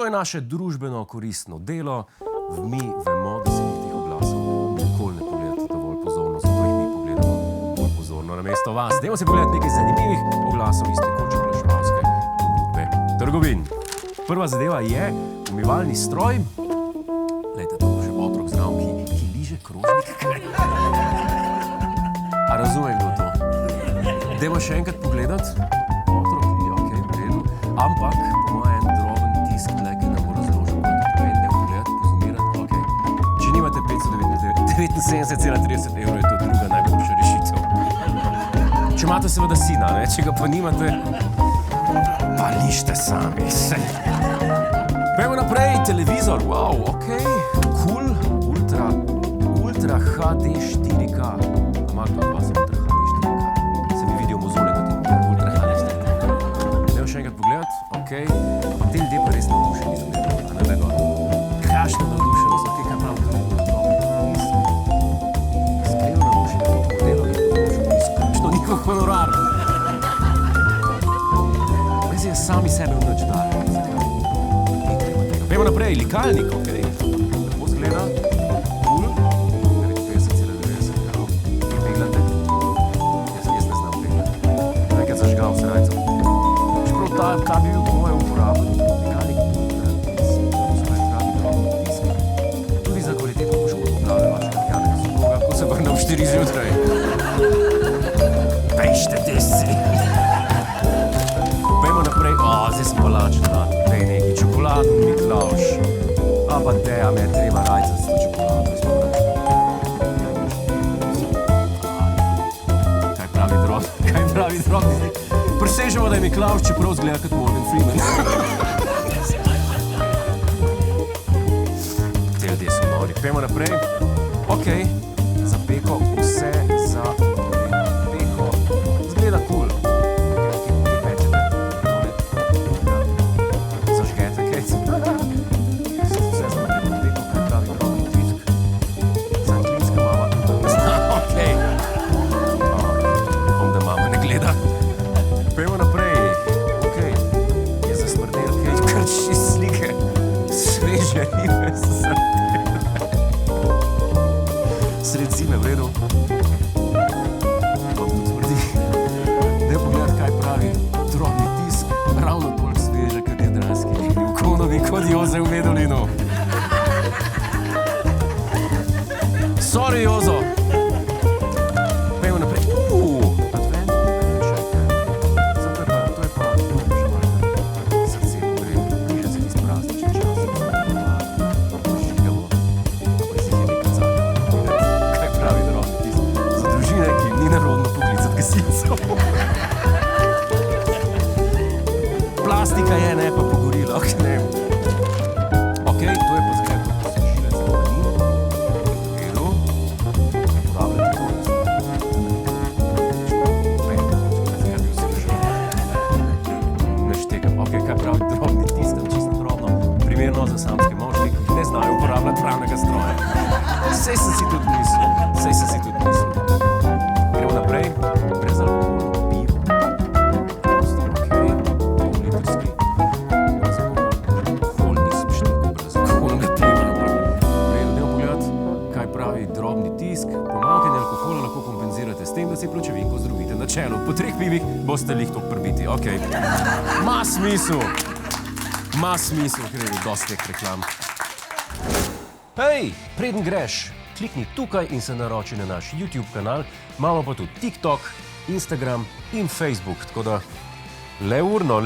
je naše družbeno koristno delo. Mi vemo, da se jih teh oglasov nikoli ne pogledate dovolj pozorno, zato jih mi pogledamo bolj pozorno namesto vas. Dajmo si pogledati nekaj zanimivih oglasov iz tekoče oglaševalske ponudbe trgovin. Prva zadeva je umivalni stroj. Glejte, to bo še otrok zraven, ki liže krožnik. A razume kdo to? Dajmo še enkrat pogledati. Otrok liže, okej, v redu. Ampak, po mojem, droben tisk tle, ki nam bo razložil, kot to pomeni, da pogledati, pozumirati, okej. Če nimate 579,30 evrov, je to druga najboljša rešitev. Če imate seveda sina, ne? Če ga pa nimate, pa lište sami. Pejmo naprej, televizor, wow, okej, cool, ultra HD 4K. Ima kdo od vas ultra HD 4K? Se mi vidijo mozole na tem, ultra HD 4K. Dajmo še enkrat pogledati, okej, ampak te ljudje pa res navdušeni izgledajo, a ne vego. Kakšna navdušenost, okej, kaj pravi to? Iskreno navdušeni, to modelo je izključno njihov honorar. Res je sami sebe v noč dali. Pejmo naprej, likalnik, okej. Lepo zgleda. Cool. 59,90 evrov. Vi peglate? Jaz ne znam peglati. Nekaj zažgal srajco. Čeprav ta bi bil po mojem uporaben. Likalnik rabi drobno tisk. Tudi za kvalitetno poškodbo glave vašega pijana soproga, ko se vrne ob 4 zjutraj. Pejšte desci. Pejmo naprej. Zdaj sem pa lačen. Dej neki čokoladen Miklavž. A pa Teja, me je treba rajcati s to čokolado. Kaj pravi drobni? Presežemo, da je Miklavž, čeprav zgleda kot Morgan Freeman. Te ljudje so nori. Pejmo naprej. Okej, za peko, vse za peko. Zgleda cool. Sred zime, v redu. Vam to tvrdi. Daj pogledati, kaj pravi drobni tisk. Ravno toliko sveže, kot jadranski Ljubkonovi, kot Joze v Medulinu. Sorry, Jozo. Pejmo naprej. Advent. Zato je pa, to je pa, že malo srce, v redu. Bliže se tisti praznični čas. Plastika je, ne pa pogorila, ne. Okej, to je pa zgled kot posušilec na danin. V redu. Uporabljati korist. Zakaj bi vsušil? Ne štekam. Okej, kaj pravi drobni tisk, čisto drobno. Primerno za samske mošnike, ki ne znajo uporabljati pravnega stroja. Sej sem si tudi mislil. Gremo naprej. Brezalkoholno pivo. Okej, pollitrski. Nikoli nisem štekal brezalkoholnega piva. Dajmo pogledati, kaj pravi drobni tisk. Pomanjkanje alkohola lahko kompenzirate s tem, da si pločevinko zdrobite na čelu. Po 3 pivih boste lih to prbiti. Okej. Ma smisel, ker je dosti teh reklam. Hej, preden greš, klikni tukaj in se naroči na naš YouTube kanal. Imamo pa tudi TikTok, Instagram in Facebook, tako da le urno.